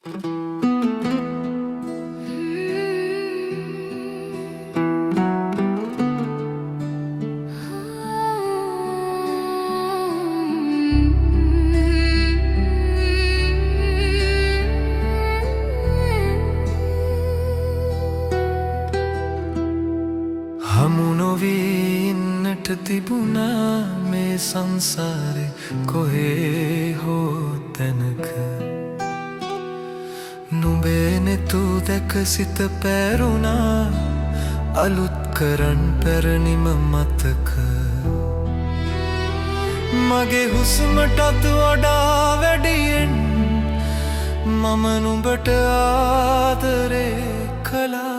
හමු නොවී ඉන්නට තිබුණා මේ සංසාරේ කොහේ හෝ තැනක නුඹේ නෙතු දැක සිත පැරුණා අලුත් කරන් පැරණිම මතක මගේ හුස්මටත් වඩා වැඩියෙන් මම නුඹට ආදරේ කළා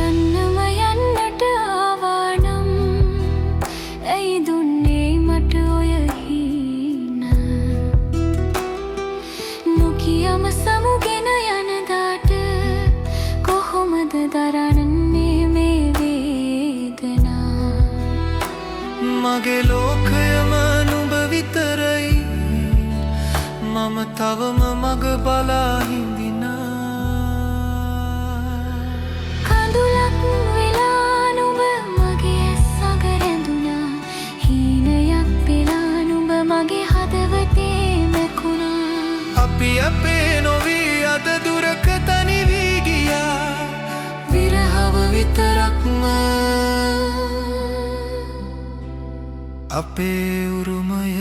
යන්නම යන්නට ආවානම් ඇයි දුන්නේ මට ඔය හීන නොකියම සමුගෙන යන දාට කොහොමද දරන්නේ මේ වේදනා මගේ ලෝකයම නුඹ විතරයි මම තවම මග බලා හිඳිනා කඳුලක් වෙලා නුඹ මගේ ඇස් අග රැඳුණා හීනයක් පෙලා නුඹ මගේ හදවතේ මැකුණා අපි අපේ නොවී අද දුරක තනි වී ගියා විරහව විතරක්ම අපේ උරුමය